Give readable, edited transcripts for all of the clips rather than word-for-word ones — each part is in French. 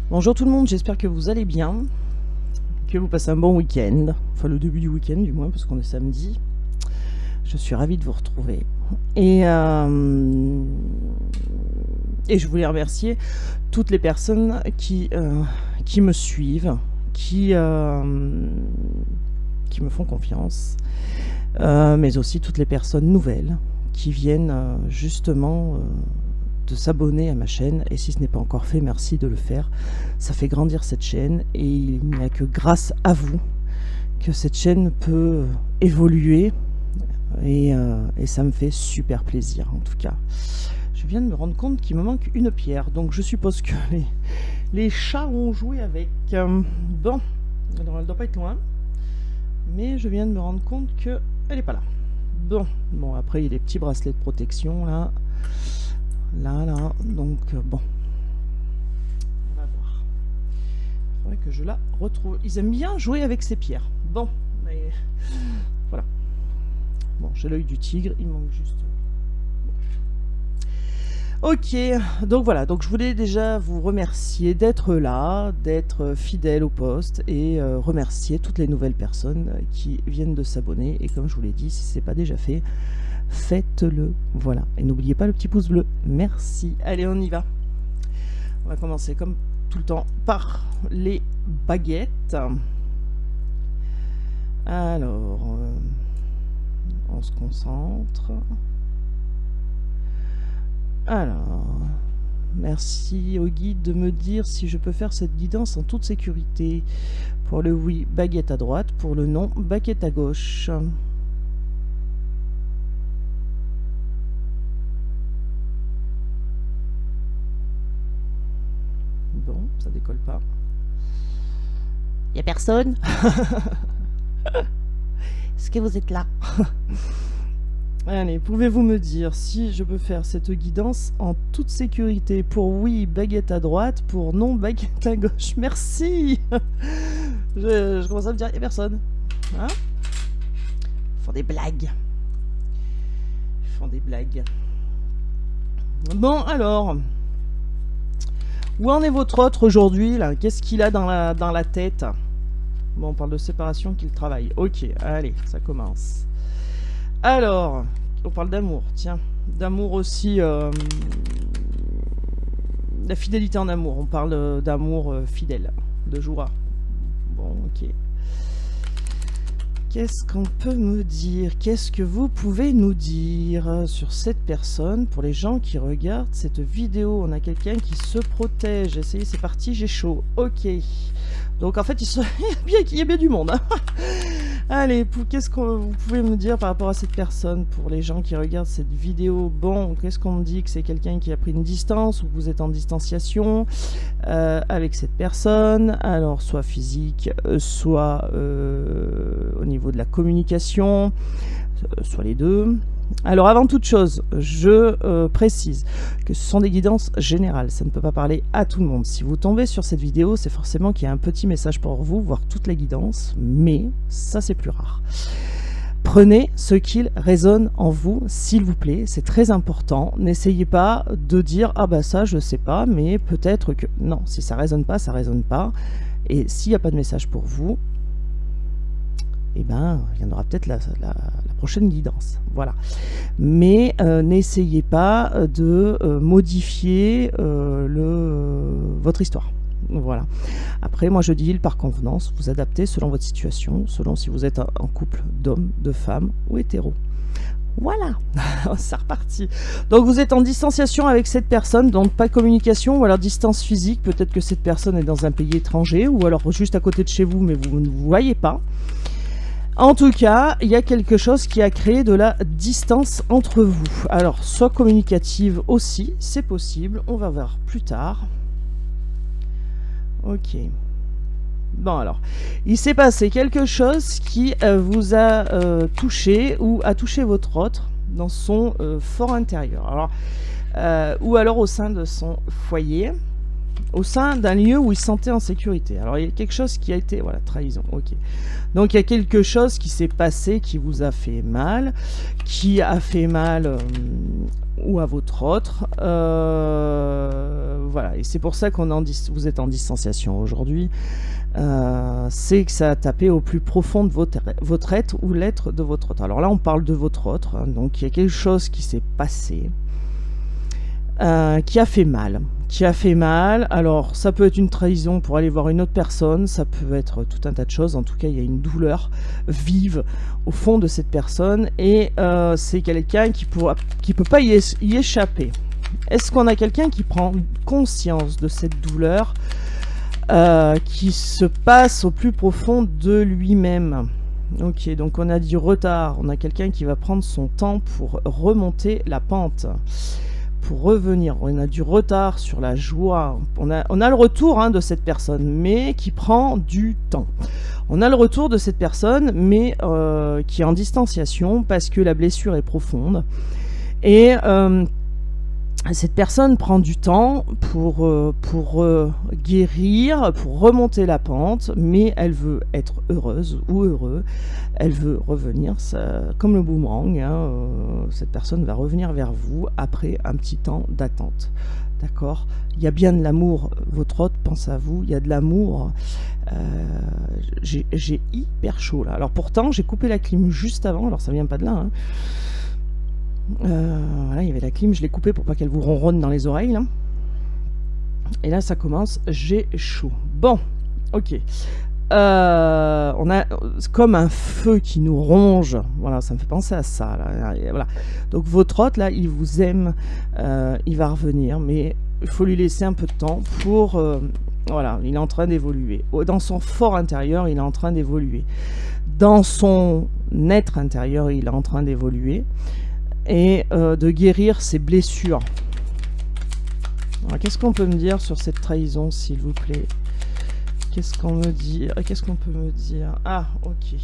Bonjour tout le monde, j'espère que vous allez bien, que vous passez un bon week-end, enfin le début du week-end du moins, parce qu'on est samedi. Je suis ravie de vous retrouver. Et je voulais remercier toutes les personnes qui me suivent, qui me font confiance, mais aussi toutes les personnes nouvelles qui viennent justement de s'abonner à ma chaîne. Et si ce n'est pas encore fait, merci de le faire. Ça fait grandir cette chaîne et il n'y a que grâce à vous que cette chaîne peut évoluer et ça me fait super plaisir en tout cas. Je viens de me rendre compte qu'il me manque une pierre, donc je suppose que les chats ont joué avec. Bon, alors elle doit pas être loin, mais je viens de me rendre compte que elle est pas là. Bon, après il y a des petits bracelets de protection là, donc bon, on va voir. Il faudrait que je la retrouve. Ils aiment bien jouer avec ces pierres. Bon, mais voilà. Bon, j'ai l'œil du tigre, il manque juste. Ok, donc voilà, donc je voulais déjà vous remercier d'être là, d'être fidèle au poste et remercier toutes les nouvelles personnes qui viennent de s'abonner. Et comme je vous l'ai dit, si ce n'est pas déjà fait, faites-le. Voilà, et n'oubliez pas le petit pouce bleu. Merci. Allez, on y va. On va commencer comme tout le temps par les baguettes. Alors, on se concentre. Alors, merci au guide de me dire si je peux faire cette guidance en toute sécurité. Pour le oui, baguette à droite. Pour le non, baguette à gauche. Bon, ça décolle pas. Y a personne? Est-ce que vous êtes là? Allez, pouvez-vous me dire si je peux faire cette guidance en toute sécurité? Pour oui, baguette à droite. Pour non, baguette à gauche. Merci. Je commence à me dire, il n'y a personne. Hein? Ils font des blagues. Ils font des blagues. Bon, alors. Où en est votre autre aujourd'hui, là? Qu'est-ce qu'il a dans la tête? Bon, on parle de séparation, qu'il travaille. Ok, allez, ça commence. Alors, on parle d'amour, tiens. D'amour aussi. La fidélité en amour. On parle d'amour fidèle, de joie. Bon, ok. Qu'est-ce qu'on peut me dire? Qu'est-ce que vous pouvez nous dire sur cette personne? Pour les gens qui regardent cette vidéo, on a quelqu'un qui se protège. Essayez, c'est parti, j'ai chaud. Ok. Donc en fait, il y a bien du monde. Hein. Allez, qu'est-ce que vous pouvez me dire par rapport à cette personne? Pour les gens qui regardent cette vidéo, bon, qu'est-ce qu'on me dit? Que c'est quelqu'un qui a pris une distance ou que vous êtes en distanciation avec cette personne? Alors, soit physique, soit au niveau de la communication, soit les deux. Alors avant toute chose, je précise que ce sont des guidances générales, ça ne peut pas parler à tout le monde. Si vous tombez sur cette vidéo, c'est forcément qu'il y a un petit message pour vous, voire toutes les guidances, mais ça c'est plus rare. Prenez ce qu'il résonne en vous, s'il vous plaît, c'est très important. N'essayez pas de dire « Ah bah ça je sais pas, mais peut-être que… » Non, si ça résonne pas, ça résonne pas. Et s'il n'y a pas de message pour vous, eh ben, il y en aura peut-être la prochaine guidance. Voilà. Mais n'essayez pas de modifier votre histoire. Voilà. Après, moi je dis par convenance, vous adaptez selon votre situation, selon si vous êtes en couple d'hommes, de femmes ou hétéro. Voilà, c'est reparti. Donc vous êtes en distanciation avec cette personne, donc pas de communication, ou alors distance physique, peut-être que cette personne est dans un pays étranger, ou alors juste à côté de chez vous, mais vous ne vous voyez pas. En tout cas, il y a quelque chose qui a créé de la distance entre vous. Alors, soit communicative aussi, c'est possible. On va voir plus tard. Ok. Bon alors, il s'est passé quelque chose qui vous a touché ou a touché votre autre dans son fort intérieur. Alors, ou alors au sein de son foyer. Au sein d'un lieu où il se sentait en sécurité. Alors il y a quelque chose qui a été... Voilà, trahison, ok. Donc il y a quelque chose qui s'est passé qui vous a fait mal, qui a fait mal ou à votre autre. Voilà, et c'est pour ça vous êtes en distanciation aujourd'hui. C'est que ça a tapé au plus profond de votre être ou l'être de votre autre. Alors là, on parle de votre autre, hein, donc il y a quelque chose qui s'est passé, qui a fait mal. Alors ça peut être une trahison pour aller voir une autre personne, ça peut être tout un tas de choses. En tout cas, il y a une douleur vive au fond de cette personne, et c'est quelqu'un qui peut pas y échapper. Est-ce qu'on a quelqu'un qui prend conscience de cette douleur qui se passe au plus profond de lui-même? Ok, donc on a du retard, on a quelqu'un qui va prendre son temps pour remonter la pente, pour revenir. On a du retard sur la joie, on a le retour, hein, de cette personne, mais qui prend du temps. On a le retour de cette personne, mais qui est en distanciation parce que la blessure est profonde, et cette personne prend du temps pour guérir, pour remonter la pente, mais elle veut être heureuse ou heureux. Elle veut revenir, comme le boomerang, hein, cette personne va revenir vers vous après un petit temps d'attente. D'accord ? Il y a bien de l'amour, votre hôte pense à vous, il y a de l'amour. J'ai hyper chaud là. Alors pourtant, j'ai coupé la clim juste avant, alors ça vient pas de là, hein. Voilà, il y avait la clim, je l'ai coupée pour pas qu'elle vous ronronne dans les oreilles là. Et là ça commence, j'ai chaud. Bon, ok. On a comme un feu qui nous ronge. Voilà, ça me fait penser à ça là. Voilà. Donc votre hôte là, il vous aime, il va revenir, mais il faut lui laisser un peu de temps pour voilà, il est en train d'évoluer. Dans son fort intérieur, il est en train d'évoluer. Dans son être intérieur, il est en train d'évoluer. Et de guérir ses blessures. Qu'est-ce qu'on peut me dire sur cette trahison, s'il vous plaît? Qu'est-ce qu'on me dit? Qu'est-ce qu'on peut me dire? Ah, ok.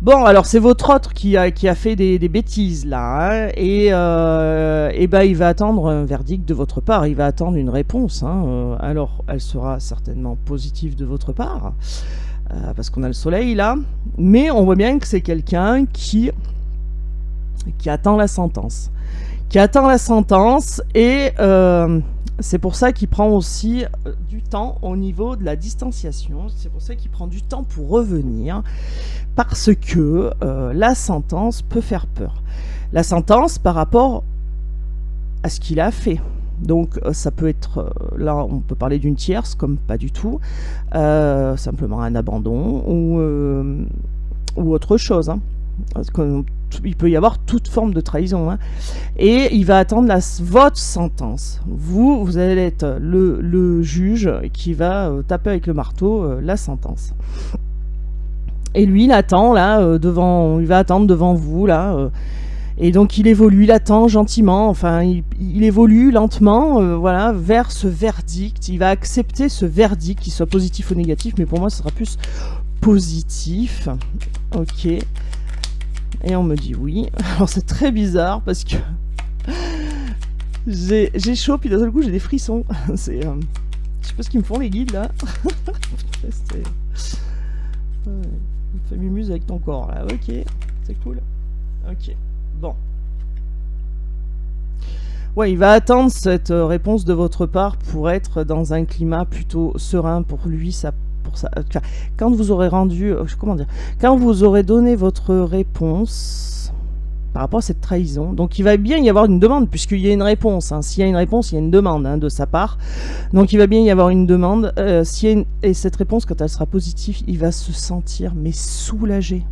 Bon, alors c'est votre autre qui a fait des bêtises là, hein, et ben il va attendre un verdict de votre part, il va attendre une réponse, hein, alors elle sera certainement positive de votre part, parce qu'on a le soleil là, mais on voit bien que c'est quelqu'un qui attend la sentence. Et c'est pour ça qu'il prend aussi du temps au niveau de la distanciation. C'est pour ça qu'il prend du temps pour revenir, parce que la sentence peut faire peur. La sentence par rapport à ce qu'il a fait. Donc ça peut être, là on peut parler d'une tierce comme pas du tout, simplement un abandon ou autre chose, hein. Il peut y avoir toute forme de trahison, hein. Et il va attendre votre sentence. Vous allez être le juge qui va taper avec le marteau la sentence. Et lui, il attend là il va attendre devant vous là. Et donc il évolue, il attend gentiment. Enfin, il évolue lentement, voilà, vers ce verdict. Il va accepter ce verdict, qu'il soit positif ou négatif. Mais pour moi, ce sera plus positif. Ok. Et on me dit oui. Alors c'est très bizarre parce que j'ai chaud, puis d'un seul coup j'ai des frissons. C'est, je sais pas ce qu'ils me font les guides là. Fais mumuse avec ton corps là. Ok, c'est cool. Ok, bon. Ouais, il va attendre cette réponse de votre part pour être dans un climat plutôt serein pour lui. Ça. Quand vous aurez rendu, quand vous aurez donné votre réponse par rapport à cette trahison, donc il va bien y avoir une demande, puisqu'il y a une réponse, hein. S'il y a une réponse, il y a une demande, hein, de sa part, donc il va bien y avoir une demande, et cette réponse, quand elle sera positive, il va se sentir mais soulagé.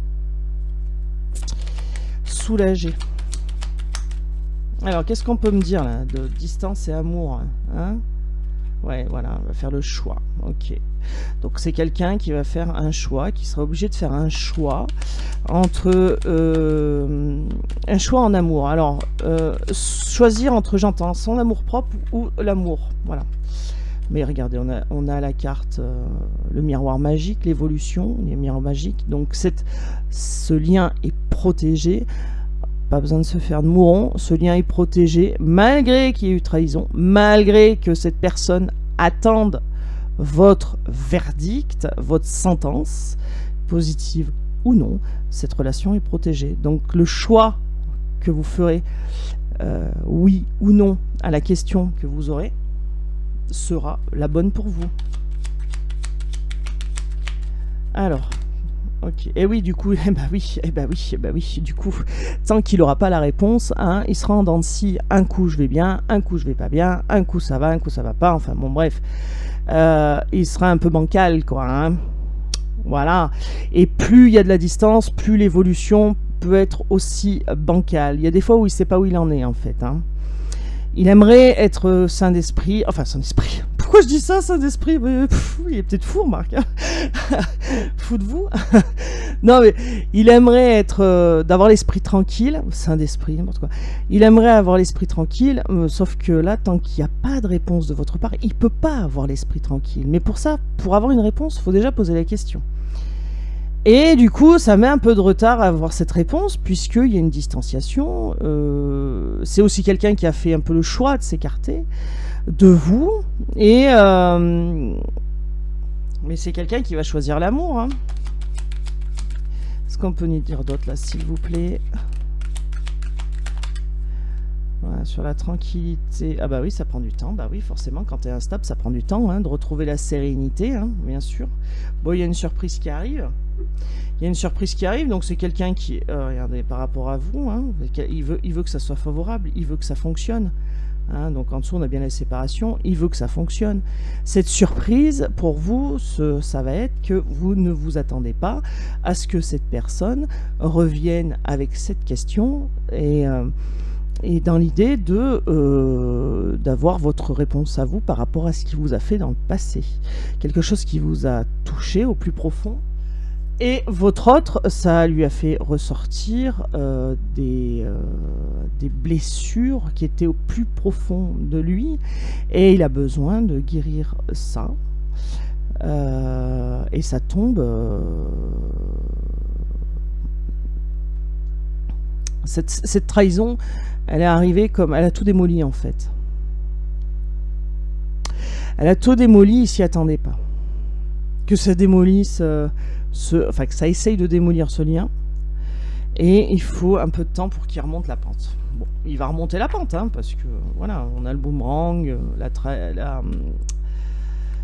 Alors qu'est-ce qu'on peut me dire là de distance et amour, hein? Ouais, voilà, on va faire le choix. Ok. Donc c'est quelqu'un qui va faire un choix, qui sera obligé de faire un choix entre un choix en amour. Alors choisir entre, j'entends, son amour propre ou l'amour. Voilà. Mais regardez, on a la carte, le miroir magique, l'évolution, les miroirs magiques. Donc ce lien est protégé. Pas besoin de se faire de mouron, ce lien est protégé, malgré qu'il y ait eu trahison, malgré que cette personne attende votre verdict, votre sentence, positive ou non, cette relation est protégée. Donc le choix que vous ferez oui ou non à la question que vous aurez sera la bonne pour vous. Alors, ok. Et oui, du coup, du coup, tant qu'il n'aura pas la réponse, hein, il sera en dents de scie. Un coup, je vais bien, un coup, je vais pas bien, un coup, ça va, un coup, ça va pas. Enfin, bon, bref. Il sera un peu bancal, quoi. Hein. Voilà. Et plus il y a de la distance, plus l'évolution peut être aussi bancale. Il y a des fois où il ne sait pas où il en est, en fait. Hein. Il aimerait être sain d'esprit. Enfin, sain d'esprit. Pourquoi je dis ça, sain d'esprit? Il est peut-être fou, Marc. Hein. Fou de vous. Non, mais il aimerait être, d'avoir l'esprit tranquille. Sain d'esprit, n'importe quoi. Il aimerait avoir l'esprit tranquille, sauf que là, tant qu'il n'y a pas de réponse de votre part, il ne peut pas avoir l'esprit tranquille. Mais pour ça, pour avoir une réponse, il faut déjà poser la question. Et du coup, ça met un peu de retard à avoir cette réponse, puisqu'il y a une distanciation. C'est aussi quelqu'un qui a fait un peu le choix de s'écarter de vous. Et mais c'est quelqu'un qui va choisir l'amour. Hein. Est-ce qu'on peut nous dire d'autres là, s'il vous plaît? Voilà, sur la tranquillité. Ah bah oui, ça prend du temps. Bah oui, forcément, quand tu es instable, ça prend du temps hein, de retrouver la sérénité, hein, bien sûr. Bon, il y a une surprise qui arrive. Il y a une surprise qui arrive, donc c'est quelqu'un qui, regardez, par rapport à vous, hein, il veut que ça soit favorable, il veut que ça fonctionne. Hein, donc en dessous, on a bien la séparation, il veut que ça fonctionne. Cette surprise, pour vous, ça va être que vous ne vous attendez pas à ce que cette personne revienne avec cette question et dans l'idée d'avoir votre réponse à vous par rapport à ce qu'il vous a fait dans le passé. Quelque chose qui vous a touché au plus profond. Et votre autre, ça lui a fait ressortir des blessures qui étaient au plus profond de lui. Et il a besoin de guérir ça. Et ça tombe... Cette trahison, elle est arrivée comme... Elle a tout démoli, en fait. Elle a tout démoli, il s'y attendait pas. Que ça démolisse... enfin, que ça essaye de démolir ce lien. Et il faut un peu de temps pour qu'il remonte la pente. Bon, il va remonter la pente, hein, parce que, voilà, on a le boomerang,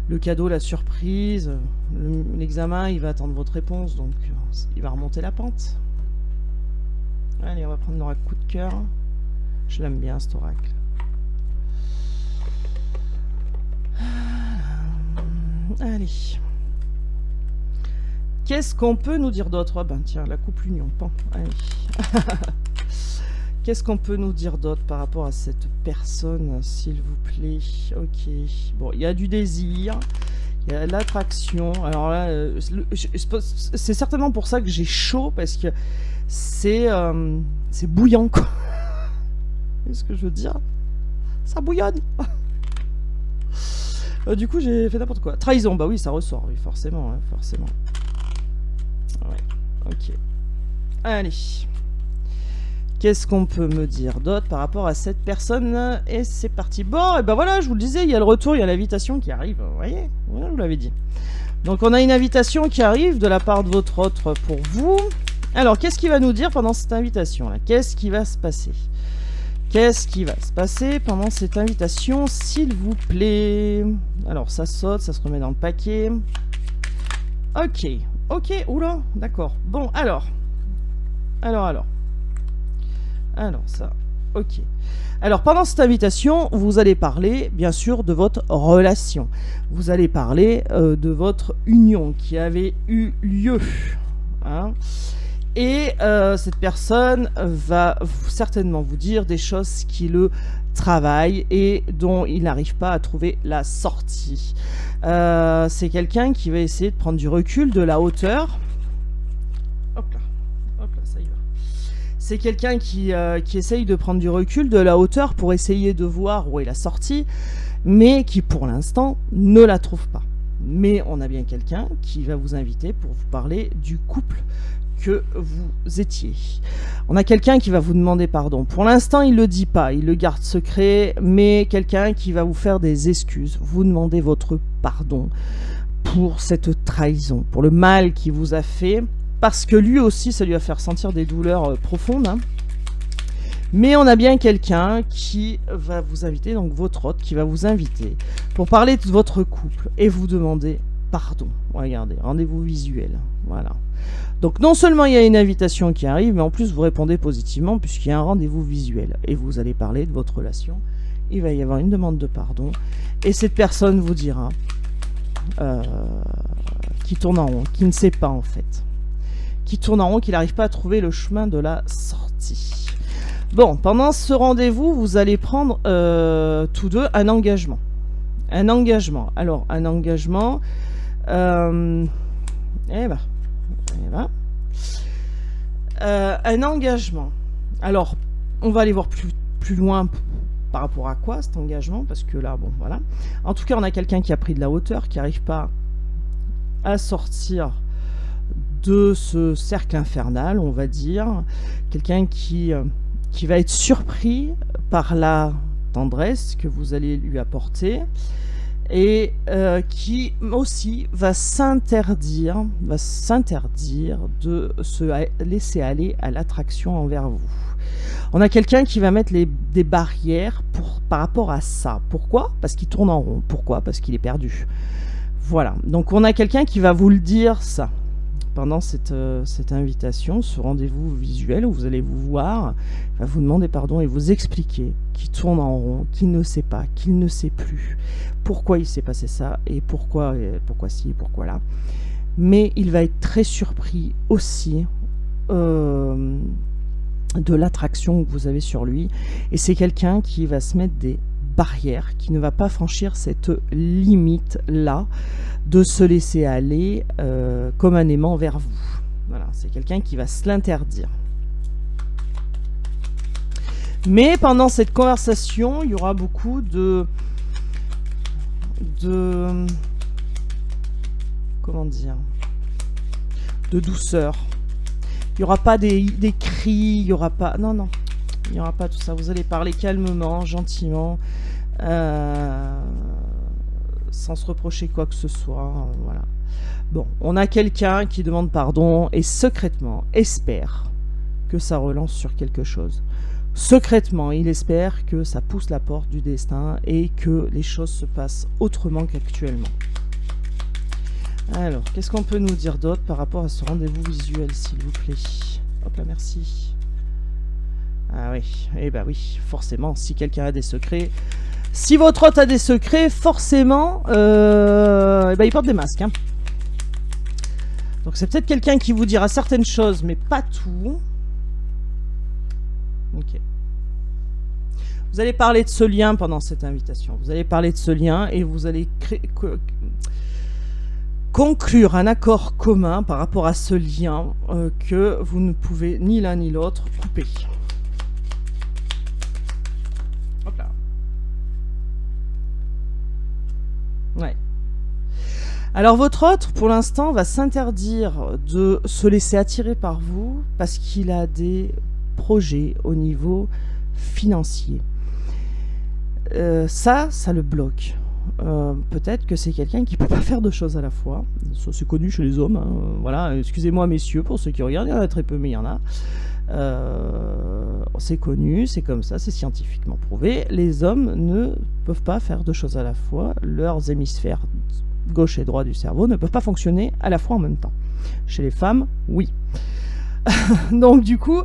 le cadeau, la surprise, l'examen, il va attendre votre réponse, donc il va remonter la pente. Allez, on va prendre l'oracle coup de cœur. Je l'aime bien, cet oracle. Allez. Qu'est-ce qu'on peut nous dire d'autre? Ah ben tiens, la coupe union, pan. Allez. Qu'est-ce qu'on peut nous dire d'autre par rapport à cette personne, s'il vous plaît? Ok. Bon, il y a du désir, il y a de l'attraction. Alors là, c'est certainement pour ça que j'ai chaud, parce que c'est bouillant, quoi. Qu'est-ce que je veux dire? Ça bouillonne. Du coup, j'ai fait n'importe quoi. Trahison, bah oui, ça ressort, oui, forcément, hein, forcément. Ouais, ok. Allez. Qu'est-ce qu'on peut me dire d'autre par rapport à cette personne? Et c'est parti. Bon, et ben voilà, je vous le disais, il y a le retour, il y a l'invitation qui arrive. Vous voyez, je vous l'avais dit. Donc on a une invitation qui arrive de la part de votre autre pour vous. Alors, qu'est-ce qu'il va nous dire pendant cette invitation-là? Qu'est-ce qui va se passer? Qu'est-ce qui va se passer pendant cette invitation, s'il vous plaît? Alors, ça saute, ça se remet dans le paquet. Ok, ok, oula, d'accord. Bon, alors, ça, ok. Alors, pendant cette invitation, vous allez parler, bien sûr, de votre relation. Vous allez parler de votre union qui avait eu lieu. Hein. Et cette personne va certainement vous dire des choses qui le travaillent et dont il n'arrive pas à trouver la sortie. C'est quelqu'un qui va essayer de prendre du recul, de la hauteur. Hop là, ça y va. C'est quelqu'un qui essaye de prendre du recul, de la hauteur pour essayer de voir où est la sortie, mais qui pour l'instant ne la trouve pas. Mais on a bien quelqu'un qui va vous inviter pour vous parler du couple que vous étiez. On a quelqu'un qui va vous demander pardon. Pour l'instant, il ne le dit pas, il le garde secret, mais quelqu'un qui va vous faire des excuses, vous demander votre pardon pour cette trahison, pour le mal qu'il vous a fait, parce que lui aussi, ça lui a fait ressentir des douleurs profondes. Hein. Mais on a bien quelqu'un qui va vous inviter, donc votre hôte qui va vous inviter pour parler de votre couple et vous demander pardon. Regardez, rendez-vous visuel. Voilà. Donc non seulement il y a une invitation qui arrive, mais en plus vous répondez positivement puisqu'il y a un rendez-vous visuel. Et vous allez parler de votre relation. Il va y avoir une demande de pardon. Et cette personne vous dira qui tourne en rond, qui ne sait pas en fait. Qui tourne en rond, qui n'arrive pas à trouver le chemin de la sortie. Bon, pendant ce rendez-vous, vous allez prendre tous deux un engagement. Un engagement. Alors, un engagement... un engagement. Alors, on va aller voir plus loin par rapport à quoi cet engagement, parce que là, bon, voilà. En tout cas, on a quelqu'un qui a pris de la hauteur, qui n'arrive pas à sortir de ce cercle infernal, on va dire. Quelqu'un qui va être surpris par la tendresse que vous allez lui apporter et qui aussi va s'interdire de se laisser aller à l'attraction envers vous. On a quelqu'un qui va mettre des barrières par rapport à ça. Pourquoi? Parce qu'il tourne en rond. Pourquoi? Parce qu'il est perdu. Voilà. Donc on a quelqu'un qui va vous le dire ça. Pendant cette invitation, ce rendez-vous visuel où vous allez vous voir, il va vous demander pardon et vous expliquer qu'il tourne en rond, qu'il ne sait pas, qu'il ne sait plus pourquoi il s'est passé ça et pourquoi ci et pourquoi là. Mais il va être très surpris aussi de l'attraction que vous avez sur lui. Et c'est quelqu'un qui va se mettre des barrières, qui ne va pas franchir cette limite-là de se laisser aller comme un aimant vers vous. Voilà, c'est quelqu'un qui va se l'interdire. Mais pendant cette conversation, il y aura beaucoup de comment dire, de douceur. Il n'y aura pas des cris, il n'y aura pas... Non, il n'y aura pas tout ça. Vous allez parler calmement, gentiment, sans se reprocher quoi que ce soit. Voilà. Bon, on a quelqu'un qui demande pardon et secrètement espère que ça relance sur quelque chose. Secrètement, il espère que ça pousse la porte du destin et que les choses se passent autrement qu'actuellement. Alors, qu'est-ce qu'on peut nous dire d'autre par rapport à ce rendez-vous visuel, s'il vous plaît? Hop là, merci. Ah oui, eh ben oui, forcément, si quelqu'un a des secrets... Si votre hôte a des secrets, forcément, il porte des masques. Hein. Donc c'est peut-être quelqu'un qui vous dira certaines choses, mais pas tout. Ok. Vous allez parler de ce lien pendant cette invitation. Vous allez parler de ce lien et vous allez conclure un accord commun par rapport à ce lien que vous ne pouvez ni l'un ni l'autre couper. Hop là. Ouais. Alors votre hôte, pour l'instant, va s'interdire de se laisser attirer par vous parce qu'il a des projets au niveau financier. Ça le bloque. Peut-être que c'est quelqu'un qui peut pas faire deux choses à la fois. Ça, c'est connu chez les hommes. Hein. Voilà, excusez-moi messieurs pour ceux qui regardent, il y en a très peu, mais il y en a. C'est connu, c'est comme ça, c'est scientifiquement prouvé. Les hommes ne peuvent pas faire deux choses à la fois. Leurs hémisphères gauche et droit du cerveau ne peuvent pas fonctionner à la fois en même temps. Chez les femmes, oui. Donc du coup,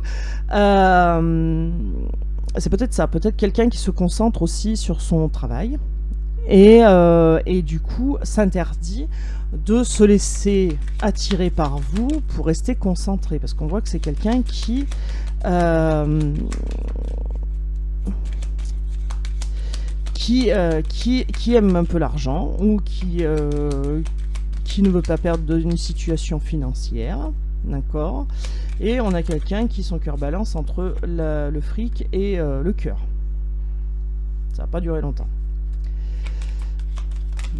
c'est peut-être ça, peut-être quelqu'un qui se concentre aussi sur son travail et du coup s'interdit de se laisser attirer par vous pour rester concentré, parce qu'on voit que c'est quelqu'un qui aime un peu l'argent ou qui ne veut pas perdre une situation financière, d'accord. Et on a quelqu'un qui son cœur balance entre le fric et le cœur. Ça va pas durer longtemps.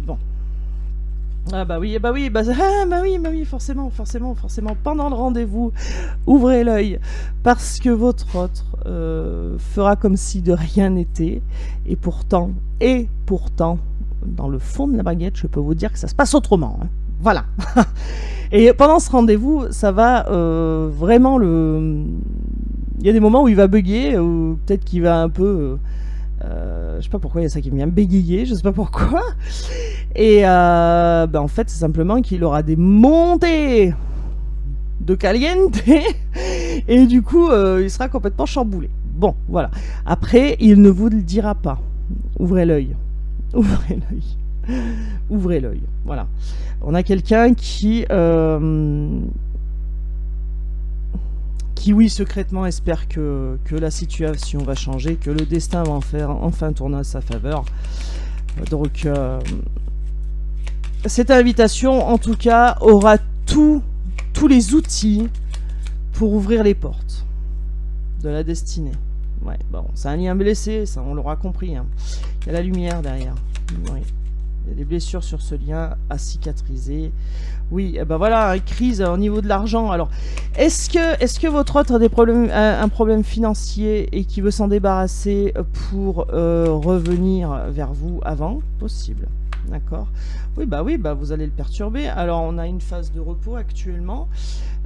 Bon. Ah bah oui, forcément. Pendant le rendez-vous, ouvrez l'œil, parce que votre autre fera comme si de rien n'était. Et pourtant, dans le fond de la baguette, je peux vous dire que ça se passe autrement. Hein. Voilà. Et pendant ce rendez-vous, ça va vraiment Il y a des moments où il va bugger, ou peut-être qu'il va un peu... je sais pas pourquoi il y a ça qui vient bégayer, je sais pas pourquoi. Et en fait, c'est simplement qu'il aura des montées de caliente et du coup, il sera complètement chamboulé. Bon, voilà. Après, il ne vous le dira pas. Ouvrez l'œil. Ouvrez l'œil. Ouvrez l'œil. Voilà. On a quelqu'un qui, oui, secrètement espère que la situation va changer, que le destin va enfin tourner à sa faveur. Donc, cette invitation, en tout cas, aura tous les outils pour ouvrir les portes de la destinée. Ouais, bon, c'est un lien blessé, ça, on l'aura compris. Hein. Il y a la lumière derrière. Oui. Il y a des blessures sur ce lien à cicatriser. Oui, et ben voilà, crise au niveau de l'argent. Alors, est-ce que votre autre a un problème financier et qui veut s'en débarrasser pour revenir vers vous avant? Possible. D'accord. Oui, vous allez le perturber. Alors, on a une phase de repos actuellement.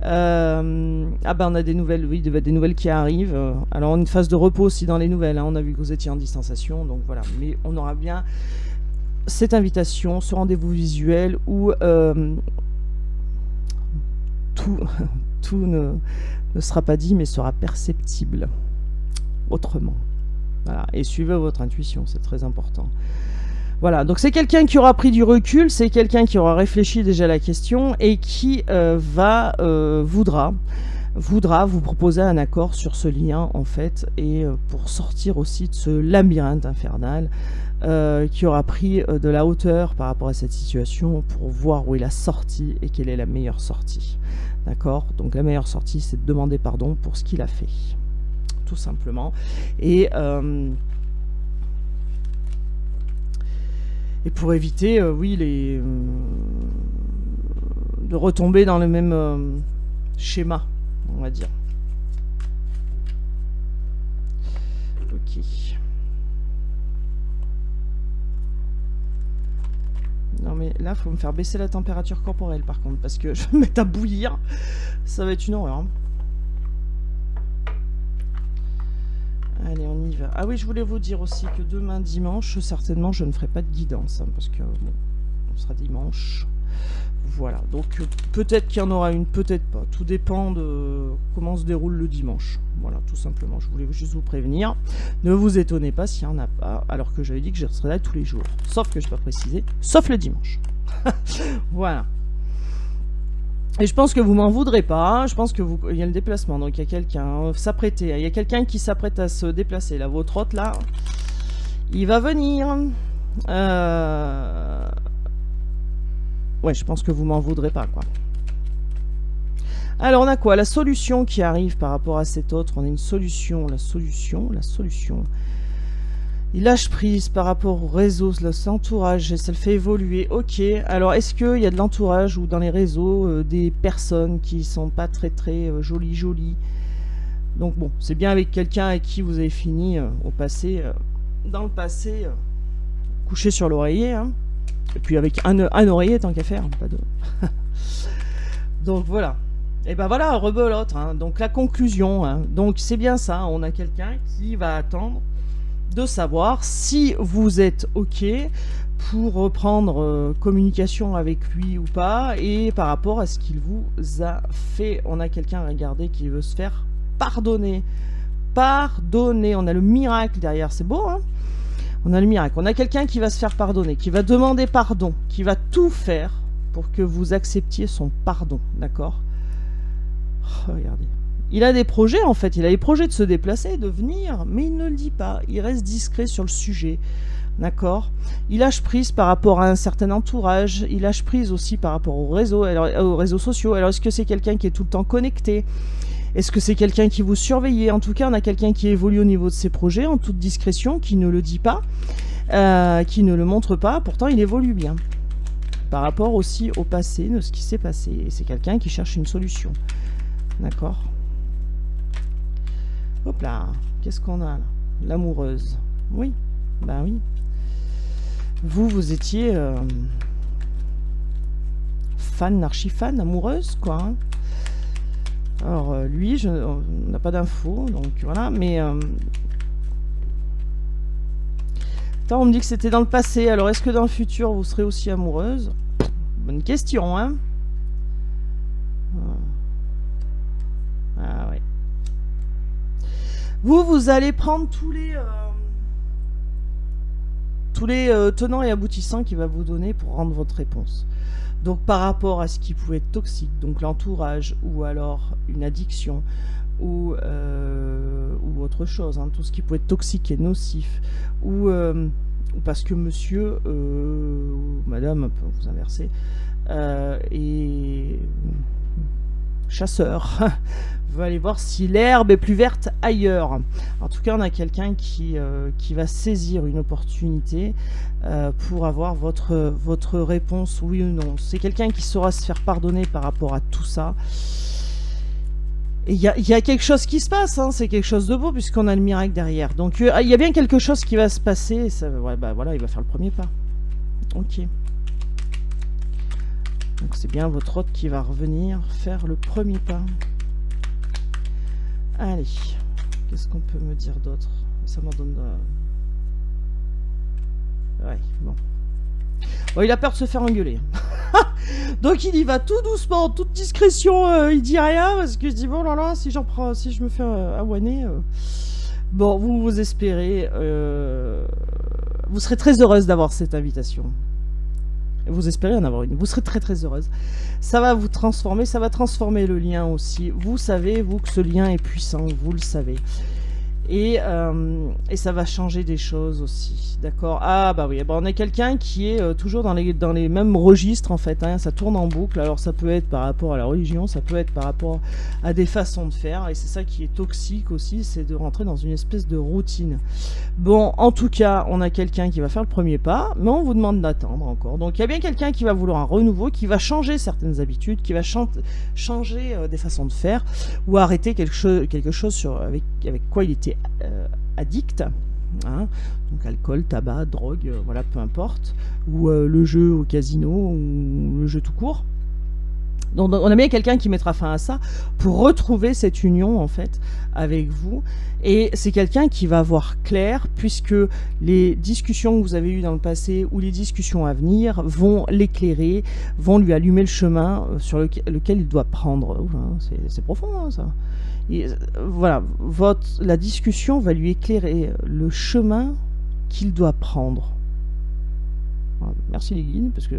On a des nouvelles, oui, des nouvelles qui arrivent. Alors, une phase de repos aussi dans les nouvelles. Hein. On a vu que vous étiez en distanciation, donc voilà. Mais on aura bien cette invitation, ce rendez-vous visuel où tout ne sera pas dit, mais sera perceptible autrement. Voilà. Et suivez votre intuition, c'est très important. Voilà, donc c'est quelqu'un qui aura pris du recul, c'est quelqu'un qui aura réfléchi déjà à la question et qui voudra vous proposer un accord sur ce lien en fait, et pour sortir aussi de ce labyrinthe infernal, qui aura pris de la hauteur par rapport à cette situation pour voir où est la sortie et quelle est la meilleure sortie. D'accord? Donc la meilleure sortie, c'est de demander pardon pour ce qu'il a fait, tout simplement. Et pour éviter, de retomber dans le même schéma, on va dire. Ok. Non mais là, faut me faire baisser la température corporelle par contre, parce que je vais me mettre à bouillir. Ça va être une horreur. Allez, on y va. Ah oui, je voulais vous dire aussi que demain dimanche, certainement, je ne ferai pas de guidance, hein, parce que bon, on sera dimanche. Voilà, donc peut-être qu'il y en aura une, peut-être pas. Tout dépend de comment se déroule le dimanche. Voilà, tout simplement. Je voulais juste vous prévenir. Ne vous étonnez pas s'il n'y en a pas, alors que j'avais dit que je serais là tous les jours. Sauf que je n'ai pas précisé, sauf le dimanche. Voilà. Et je pense que vous m'en voudrez pas. Hein. Je pense que il y a le déplacement, donc il y a quelqu'un s'apprêter. Il y a quelqu'un qui s'apprête à se déplacer. Là, votre hôte là, il va venir. Ouais, je pense que vous m'en voudrez pas, quoi. Alors, on a quoi? La solution qui arrive par rapport à cet autre. On a une solution, la solution. Il lâche prise par rapport au réseau, l'entourage, ça le fait évoluer. Ok, alors est-ce qu'il y a de l'entourage ou dans les réseaux des personnes qui sont pas très jolies? Donc bon, c'est bien avec quelqu'un avec qui vous avez fini au passé, dans le passé, couché sur l'oreiller, hein. Et puis avec un oreiller tant qu'à faire, pas de... Donc voilà. Et ben voilà, rebelote, hein. Donc la conclusion, hein. Donc c'est bien ça, on a quelqu'un qui va attendre de savoir si vous êtes ok pour reprendre communication avec lui ou pas, et par rapport à ce qu'il vous a fait. On a quelqu'un, regardez, qui veut se faire pardonner. Pardonner, on a le miracle derrière, c'est beau, hein. On a le miracle, on a quelqu'un qui va se faire pardonner, qui va demander pardon, qui va tout faire pour que vous acceptiez son pardon, d'accord? Oh, regardez. Il a des projets en fait, il a des projets de se déplacer, de venir, mais il ne le dit pas, il reste discret sur le sujet, d'accord? Il lâche prise par rapport à un certain entourage, il lâche prise aussi par rapport aux réseaux sociaux. Alors est-ce que c'est quelqu'un qui est tout le temps connecté? Est-ce que c'est quelqu'un qui vous surveille? En tout cas, on a quelqu'un qui évolue au niveau de ses projets en toute discrétion, qui ne le dit pas, qui ne le montre pas, pourtant il évolue bien. Par rapport aussi au passé, de ce qui s'est passé, et c'est quelqu'un qui cherche une solution, d'accord? Hop là, qu'est-ce qu'on a là? L'amoureuse. Oui, ben oui. Vous étiez fan, archi-fan, amoureuse, quoi. Hein. Alors, lui, on n'a pas d'infos, donc voilà, mais... Attends, on me dit que c'était dans le passé, alors est-ce que dans le futur, vous serez aussi amoureuse? Bonne question, hein. Ah ouais. Vous allez prendre tous les tenants et aboutissants qu'il va vous donner pour rendre votre réponse. Donc par rapport à ce qui pouvait être toxique, donc l'entourage, ou alors une addiction, ou autre chose, hein, tout ce qui peut être toxique et nocif, ou parce que monsieur ou madame, un peu vous inversez, est chasseur, veut aller voir si l'herbe est plus verte ailleurs. En tout cas, on a quelqu'un qui va saisir une opportunité pour avoir votre réponse, oui ou non. C'est quelqu'un qui saura se faire pardonner par rapport à tout ça. Et il y a quelque chose qui se passe, hein, c'est quelque chose de beau puisqu'on a le miracle derrière. Donc il y a bien quelque chose qui va se passer. Et ça, ouais, bah voilà, il va faire le premier pas. Ok. Donc c'est bien votre hôte qui va revenir faire le premier pas. Allez, qu'est-ce qu'on peut me dire d'autre? Ça m'en donne... Ouais, bon. Bon, il a peur de se faire engueuler. Donc il y va tout doucement, en toute discrétion, il dit rien, parce que je dis, bon là là, si je me fais awaner... Bon, vous espérez... vous serez très heureuse d'avoir cette invitation. Vous espérez en avoir une. Vous serez très très heureuse. Ça va vous transformer, ça va transformer le lien aussi. Vous savez, vous, que ce lien est puissant, vous le savez. Et ça va changer des choses aussi, d'accord? Ah bah oui, bah on est quelqu'un qui est toujours dans les mêmes registres en fait, hein, ça tourne en boucle. Alors ça peut être par rapport à la religion, ça peut être par rapport à des façons de faire, et c'est ça qui est toxique aussi, c'est de rentrer dans une espèce de routine. Bon, en tout cas, on a quelqu'un qui va faire le premier pas, mais on vous demande d'attendre encore. Donc il y a bien quelqu'un qui va vouloir un renouveau, qui va changer certaines habitudes, qui va changer des façons de faire, ou arrêter quelque chose avec quoi il était addict, hein, donc alcool, tabac, drogue, voilà, peu importe, ou le jeu au casino, ou le jeu tout court. Donc on a bien quelqu'un qui mettra fin à ça pour retrouver cette union en fait avec vous, et c'est quelqu'un qui va voir clair puisque les discussions que vous avez eues dans le passé ou les discussions à venir vont l'éclairer, vont lui allumer le chemin sur lequel il doit prendre. C'est profond, hein, ça. Et, voilà, la discussion va lui éclairer le chemin qu'il doit prendre. Voilà, merci les guides, parce que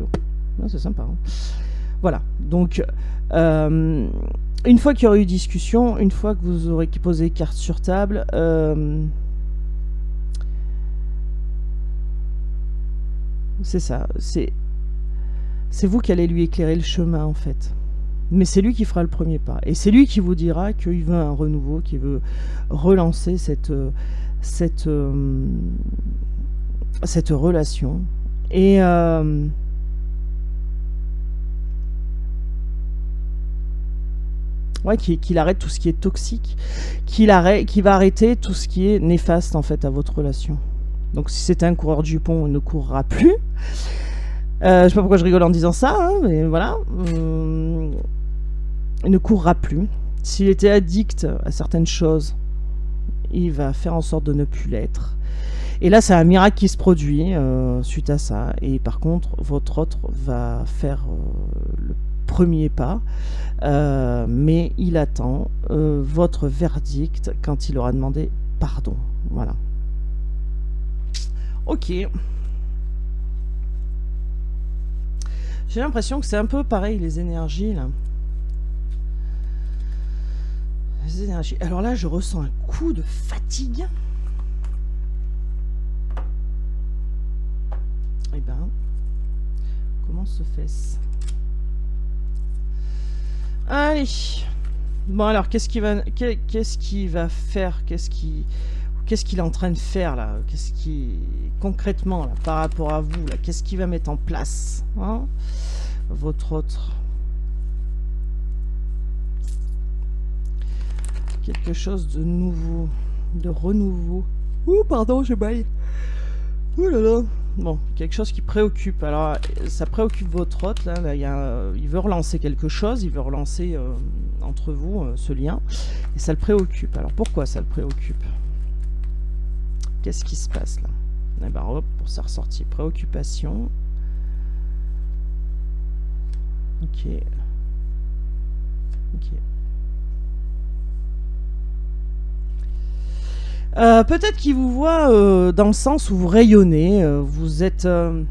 c'est sympa. Hein. Voilà, donc une fois qu'il y aura eu discussion, une fois que vous aurez posé carte sur table, c'est ça, c'est vous qui allez lui éclairer le chemin en fait. Mais c'est lui qui fera le premier pas. Et c'est lui qui vous dira qu'il veut un renouveau, qu'il veut relancer cette relation. Et ouais, qu'il arrête tout ce qui est toxique, qu'il va arrêter tout ce qui est néfaste en fait à votre relation. Donc si c'était un coureur du pont, il ne courra plus. Je sais pas pourquoi je rigole en disant ça, hein, mais voilà. Il ne courra plus. S'il était addict à certaines choses, il va faire en sorte de ne plus l'être. Et là, c'est un miracle qui se produit suite à ça. Et par contre, votre autre va faire le premier pas, mais il attend votre verdict quand il aura demandé pardon. Voilà. Ok. J'ai l'impression que c'est un peu pareil, les énergies, là. Les énergies. Alors là, je ressens un coup de fatigue. Eh ben, comment se fait-ce? Allez. Bon, alors, qu'est-ce qu'il va faire? Qu'est-ce qu'il est en train de faire, là? Concrètement, là, par rapport à vous, là, qu'est-ce qu'il va mettre en place, hein? Votre autre. Quelque chose de nouveau, de renouveau. Ouh, pardon, je baille. Ouh là là. Bon, quelque chose qui préoccupe. Alors, ça préoccupe votre hôte, là. Il veut relancer quelque chose, il veut relancer entre vous ce lien. Et ça le préoccupe. Alors, pourquoi ça le préoccupe? Qu'est-ce qui se passe, là? Eh ben, hop, pour ça ressorti. Préoccupation. Ok. Ok. Peut-être qu'il vous voit dans le sens où vous rayonnez, vous êtes dans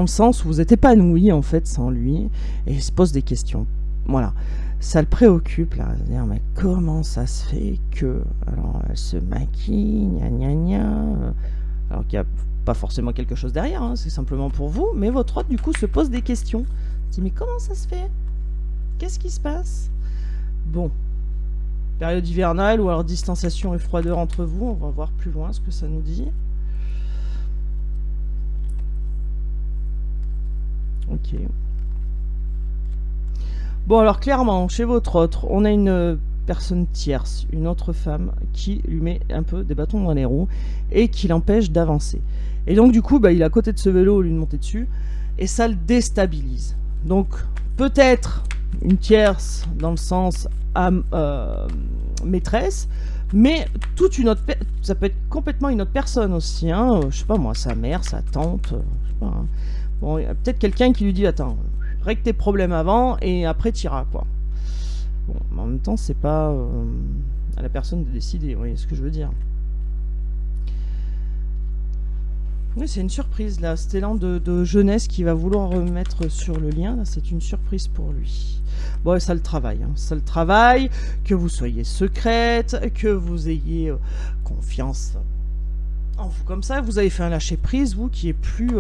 le sens où vous êtes épanoui en fait sans lui, et il se pose des questions. Voilà, ça le préoccupe là, dire mais comment ça se fait que, alors elle se maquille, gna gna gna, alors qu'il n'y a pas forcément quelque chose derrière, hein, c'est simplement pour vous, mais votre hôte du coup se pose des questions. Il dit mais comment ça se fait? Qu'est-ce qui se passe? Bon. Période hivernale ou alors distanciation et froideur entre vous. On va voir plus loin ce que ça nous dit. Ok. Bon, alors clairement, chez votre autre, on a une personne tierce, une autre femme, qui lui met un peu des bâtons dans les roues et qui l'empêche d'avancer. Et donc, du coup, bah, il est à côté de ce vélo, lui de monter dessus, et ça le déstabilise. Donc, peut-être une tierce dans le sens maîtresse, mais toute une autre, ça peut être complètement une autre personne aussi, hein, je sais pas moi, sa mère, sa tante, je sais pas, hein. Bon, il y a peut-être quelqu'un qui lui dit attends, règle tes problèmes avant et après t'iras quoi. Bon, mais en même temps c'est pas à la personne de décider, vous voyez ce que je veux dire. Oui, c'est une surprise là, cet élan de jeunesse qui va vouloir remettre sur le lien, là c'est une surprise pour lui. Bon, ça le travaille, hein. Ça le travaille, que vous soyez secrète, que vous ayez confiance en vous comme ça, vous avez fait un lâcher prise, vous qui est plus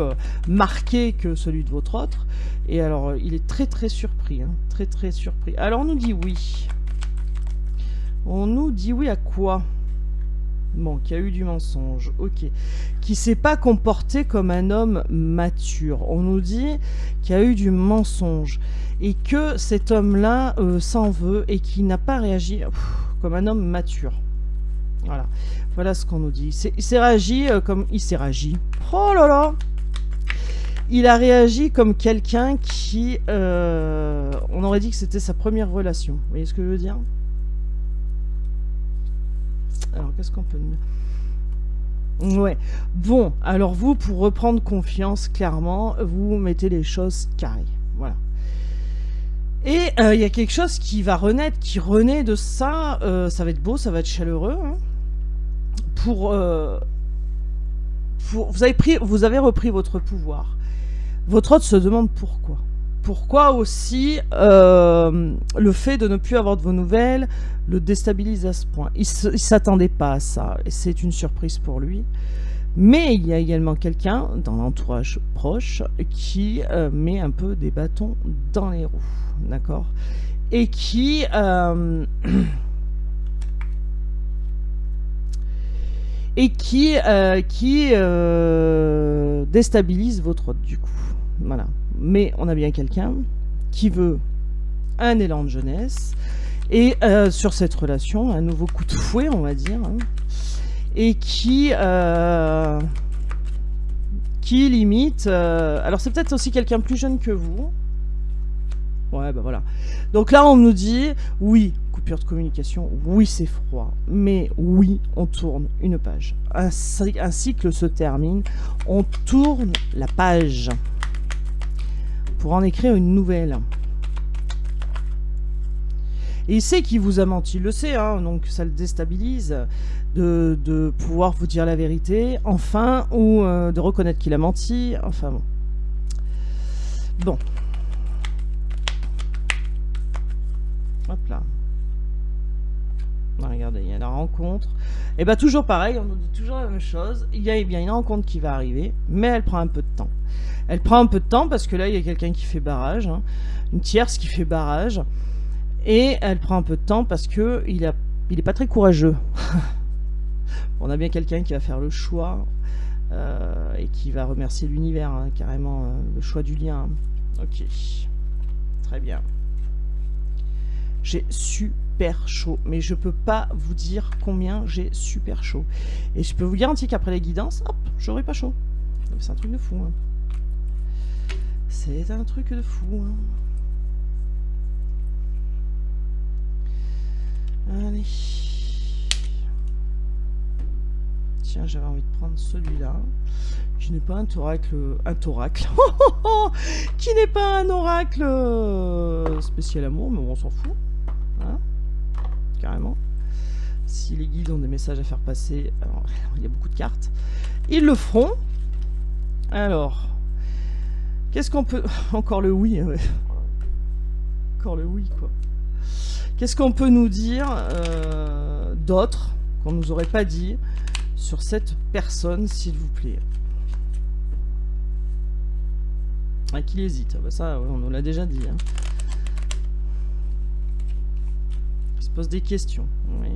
marqué que celui de votre autre, et alors il est très très surpris, hein, très très surpris. Alors on nous dit oui. On nous dit oui à quoi? Bon, qui a eu du mensonge, ok. Qui s'est pas comporté comme un homme mature. On nous dit qu'il y a eu du mensonge. Et que cet homme-là s'en veut et qui n'a pas réagi comme un homme mature. Voilà. Voilà ce qu'on nous dit. Il s'est réagi comme... Il s'est réagi. Oh là là! Il a réagi comme quelqu'un qui... on aurait dit que c'était sa première relation. Vous voyez ce que je veux dire? Alors, qu'est-ce qu'on peut dire? Ouais. Bon, alors vous, pour reprendre confiance, clairement, vous mettez les choses carrées. Voilà. Et il y a quelque chose qui va renaître, qui renaît de ça. Ça va être beau, ça va être chaleureux. Hein. Vous avez repris votre pouvoir. Votre hôte se demande pourquoi. Pourquoi aussi le fait de ne plus avoir de vos nouvelles le déstabilise à ce point. Il ne s'attendait pas à ça, et c'est une surprise pour lui. Mais il y a également quelqu'un dans l'entourage proche qui met un peu des bâtons dans les roues, d'accord? Et qui... déstabilise votre hôte, du coup. Voilà. Mais on a bien quelqu'un qui veut un élan de jeunesse et sur cette relation, un nouveau coup de fouet, on va dire, hein, et qui limite... alors c'est peut-être aussi quelqu'un plus jeune que vous. Ouais, bah voilà. Donc là, on nous dit, oui, coupure de communication, oui, c'est froid, mais oui, on tourne une page. Un cycle se termine, on tourne la page pour en écrire une nouvelle. Et il sait qu'il vous a menti, il le sait, hein, donc ça le déstabilise de pouvoir vous dire la vérité, enfin, ou de reconnaître qu'il a menti, enfin bon. Bon. Hop là. Ah, regardez, il y a la rencontre. Et bah toujours pareil, on nous dit toujours la même chose. Il y a bien une rencontre qui va arriver, mais elle prend un peu de temps. Elle prend un peu de temps parce que là, il y a quelqu'un qui fait barrage, hein, une tierce qui fait barrage. Et elle prend un peu de temps parce que il est pas très courageux. On a bien quelqu'un qui va faire le choix et qui va remercier l'univers, hein, carrément, le choix du lien. Ok, très bien. J'ai super super chaud. Mais je peux pas vous dire combien j'ai super chaud. Et je peux vous garantir qu'après les guidances, hop, j'aurai pas chaud. C'est un truc de fou. Hein. C'est un truc de fou. Hein. Allez. Tiens, j'avais envie de prendre celui-là. Qui n'est pas un oracle. Un oracle. Qui n'est pas un oracle spécial amour, mais on s'en fout. Hein, carrément. Si les guides ont des messages à faire passer, alors, il y a beaucoup de cartes. Ils le feront. Alors. Qu'est-ce qu'on peut... Encore le oui. Ouais. Encore le oui, quoi. Qu'est-ce qu'on peut nous dire d'autre qu'on nous aurait pas dit sur cette personne, s'il vous plaît? Ah, qu'il hésite. Ah bah ça, on nous l'a déjà dit. Hein. Il se pose des questions. Oui.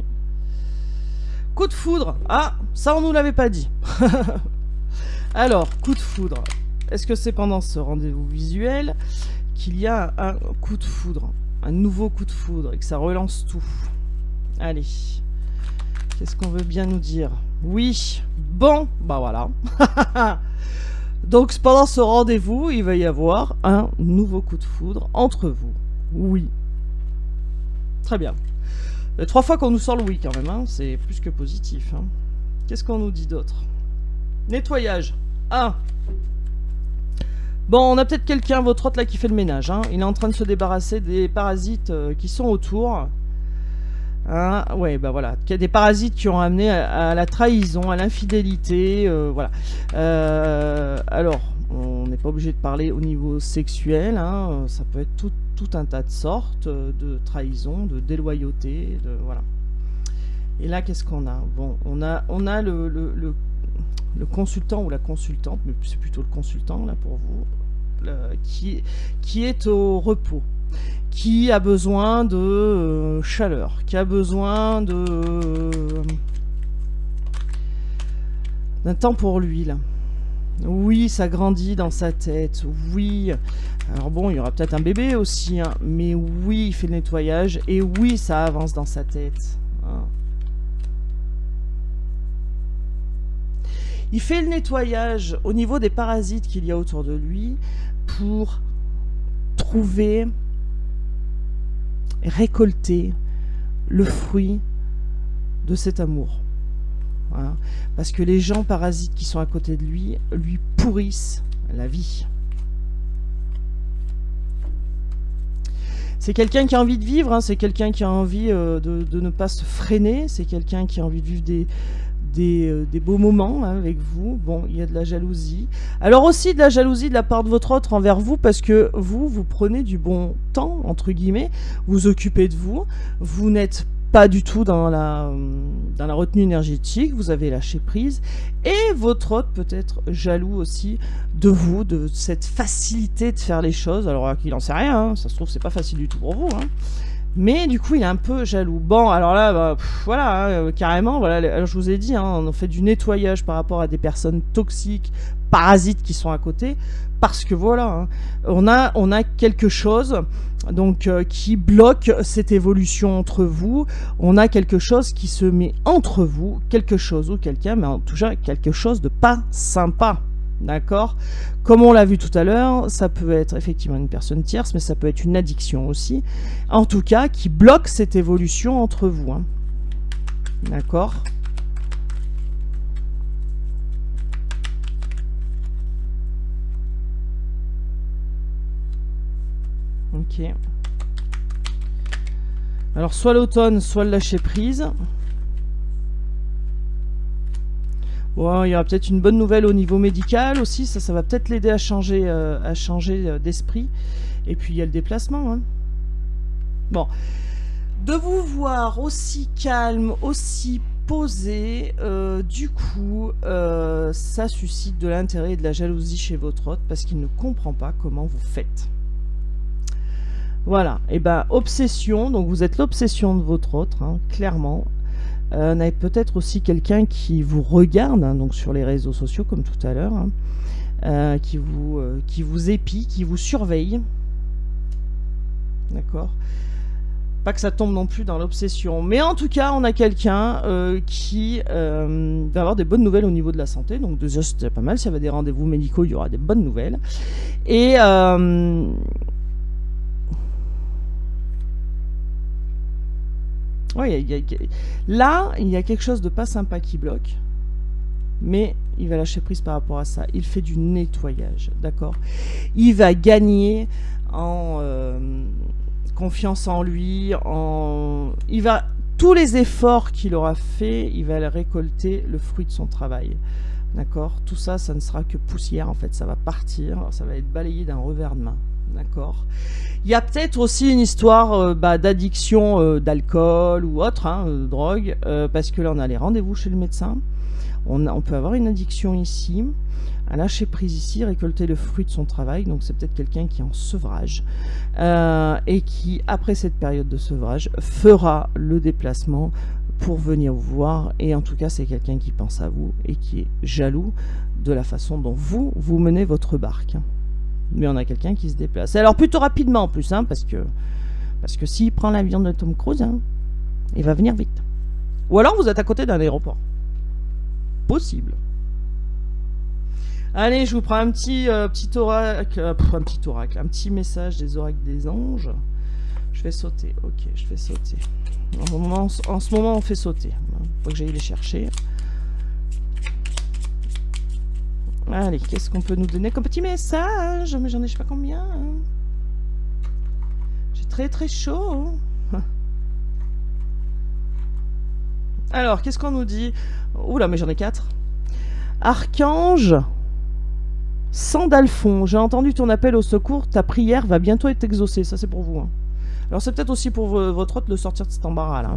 Coup de foudre. Ah, ça, on nous l'avait pas dit. Alors, coup de foudre. Est-ce que c'est pendant ce rendez-vous visuel qu'il y a un coup de foudre? Un nouveau coup de foudre et que ça relance tout. Allez. Qu'est-ce qu'on veut bien nous dire? Oui. Bon. Bah voilà. Donc pendant ce rendez-vous, il va y avoir un nouveau coup de foudre entre vous. Oui. Très bien. 3 fois qu'on nous sort le oui quand même. Hein. C'est plus que positif. Hein. Qu'est-ce qu'on nous dit d'autre? Nettoyage. Ah. Bon, on a peut-être quelqu'un, votre hôte là, qui fait le ménage. Hein. Il est en train de se débarrasser des parasites qui sont autour. Hein, ouais, bah voilà. Il y a des parasites qui ont amené à la trahison, à l'infidélité. Voilà. Alors, on n'est pas obligé de parler au niveau sexuel. Hein. Ça peut être tout un tas de sortes de trahison, de déloyauté. Voilà. Et là, qu'est-ce qu'on a? Bon, on a le consultant ou la consultante, mais c'est plutôt le consultant là pour vous, qui est au repos, qui a besoin de chaleur, qui a besoin d'un temps pour lui là. Oui, ça grandit dans sa tête, oui. Alors bon, il y aura peut-être un bébé aussi, hein, mais oui, il fait le nettoyage, et oui, ça avance dans sa tête. Hein. Il fait le nettoyage au niveau des parasites qu'il y a autour de lui pour trouver, récolter le fruit de cet amour. Voilà. Parce que les gens parasites qui sont à côté de lui pourrissent la vie. C'est quelqu'un qui a envie de vivre, hein, c'est quelqu'un qui a envie de ne pas se freiner, c'est quelqu'un qui a envie de vivre des beaux moments hein, avec vous. Bon, il y a de la jalousie. Alors aussi de la jalousie de la part de votre autre envers vous, parce que vous prenez du bon temps, entre guillemets, vous occupez de vous, vous n'êtes pas du tout dans la retenue énergétique, vous avez lâché prise, et votre autre peut être jaloux aussi de vous, de cette facilité de faire les choses, alors qu'il n'en sait rien, hein, ça se trouve c'est pas facile du tout pour vous, hein. Mais du coup il est un peu jaloux. Bon alors là bah, voilà hein, carrément voilà, alors, je vous ai dit hein, on fait du nettoyage par rapport à des personnes toxiques, parasites qui sont à côté, parce que voilà hein, on a quelque chose donc qui bloque cette évolution entre vous, on a quelque chose qui se met entre vous, quelque chose ou quelqu'un, mais en tout cas quelque chose de pas sympa. D'accord? Comme on l'a vu tout à l'heure, ça peut être effectivement une personne tierce, mais ça peut être une addiction aussi. En tout cas, qui bloque cette évolution entre vous. Hein. D'accord? Ok. Alors, soit l'automne, soit le lâcher prise. Bon, il y aura peut-être une bonne nouvelle au niveau médical aussi, ça va peut-être l'aider à changer d'esprit. Et puis il y a le déplacement. Hein. Bon, de vous voir aussi calme, aussi posé, du coup, ça suscite de l'intérêt et de la jalousie chez votre hôte parce qu'il ne comprend pas comment vous faites. Voilà, et ben obsession, donc vous êtes l'obsession de votre hôte, hein, clairement. On a peut-être aussi quelqu'un qui vous regarde, hein, donc sur les réseaux sociaux comme tout à l'heure, hein, qui vous épie, qui vous surveille. D'accord. Pas que ça tombe non plus dans l'obsession. Mais en tout cas, on a quelqu'un qui va avoir des bonnes nouvelles au niveau de la santé. Donc déjà, c'était pas mal. S'il y avait des rendez-vous médicaux, il y aura des bonnes nouvelles. Et ouais, là, il y a quelque chose de pas sympa qui bloque. Mais il va lâcher prise par rapport à ça. Il fait du nettoyage, d'accord? Il va gagner en confiance en lui, tous les efforts qu'il aura fait, il va récolter le fruit de son travail. D'accord? Tout ça, ça ne sera que poussière en fait, ça va partir, ça va être balayé d'un revers de main. D'accord? Il y a peut-être aussi une histoire d'addiction d'alcool ou autre, drogue, parce que là on a les rendez-vous chez le médecin. On peut avoir une addiction ici, à lâcher prise ici, récolter le fruit de son travail. Donc c'est peut-être quelqu'un qui est en sevrage et qui, après cette période de sevrage, fera le déplacement pour venir vous voir. Et en tout cas, c'est quelqu'un qui pense à vous et qui est jaloux de la façon dont vous menez votre barque. Mais on a quelqu'un qui se déplace. Alors plutôt rapidement en plus, parce que s'il prend l'avion de Tom Cruise, il va venir vite. Ou alors vous êtes à côté d'un aéroport. Possible. Allez, je vous prends un petit oracle, un petit message des oracles des anges. Je vais sauter, ok, je vais sauter. En ce moment, on fait sauter. Faut que j'aille les chercher. Allez, qu'est-ce qu'on peut nous donner comme petit message? Mais j'en ai je sais pas combien. J'ai très très chaud. Alors, qu'est-ce qu'on nous dit? Oula, mais j'en ai 4. Archange Sandalphon, j'ai entendu ton appel au secours, ta prière va bientôt être exaucée. Ça, c'est pour vous. Alors, c'est peut-être aussi pour votre hôte de sortir de cet embarras là.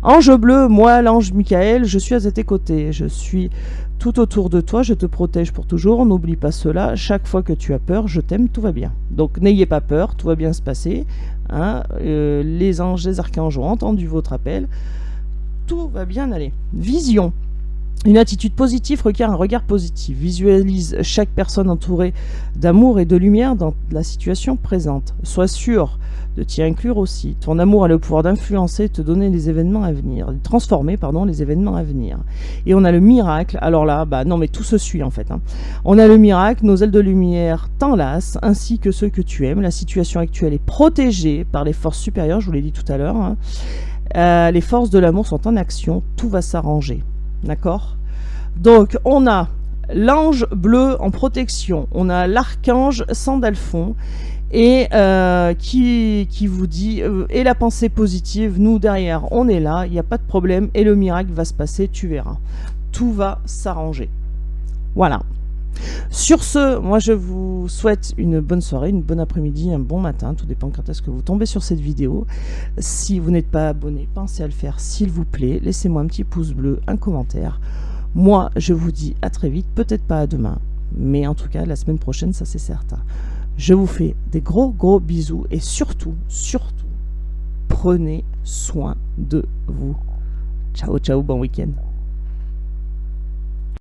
Ange bleu, moi, l'ange Michael, je suis à tes côtés. Je suis tout autour de toi, je te protège pour toujours. N'oublie pas cela. Chaque fois que tu as peur, je t'aime, tout va bien. Donc, n'ayez pas peur, tout va bien se passer. Les anges, les archanges ont entendu votre appel. Tout va bien aller. Vision. Une attitude positive requiert un regard positif. Visualise chaque personne entourée d'amour et de lumière dans la situation présente. Sois sûr de t'y inclure aussi. Ton amour a le pouvoir d'influencer et te donner les événements à venir. De transformer, les événements à venir. Et on a le miracle. Alors là, non mais tout se suit en fait. On a le miracle, nos ailes de lumière t'enlacent, ainsi que ceux que tu aimes. La situation actuelle est protégée par les forces supérieures, je vous l'ai dit tout à l'heure. Les forces de l'amour sont en action, tout va s'arranger. D'accord? Donc, on a l'ange bleu en protection, on a l'archange Sandalphon, et qui vous dit, et la pensée positive, nous derrière, on est là, il n'y a pas de problème, et le miracle va se passer, tu verras. Tout va s'arranger. Voilà. Sur ce, moi je vous souhaite une bonne soirée, une bonne après-midi, un bon matin, tout dépend quand est-ce que vous tombez sur cette vidéo. Si vous n'êtes pas abonné, pensez à le faire s'il vous plaît, laissez-moi un petit pouce bleu, un commentaire. Moi je vous dis à très vite, peut-être pas à demain, mais en tout cas la semaine prochaine, ça c'est certain. Je vous fais des gros bisous et surtout, prenez soin de vous. Ciao, bon week-end.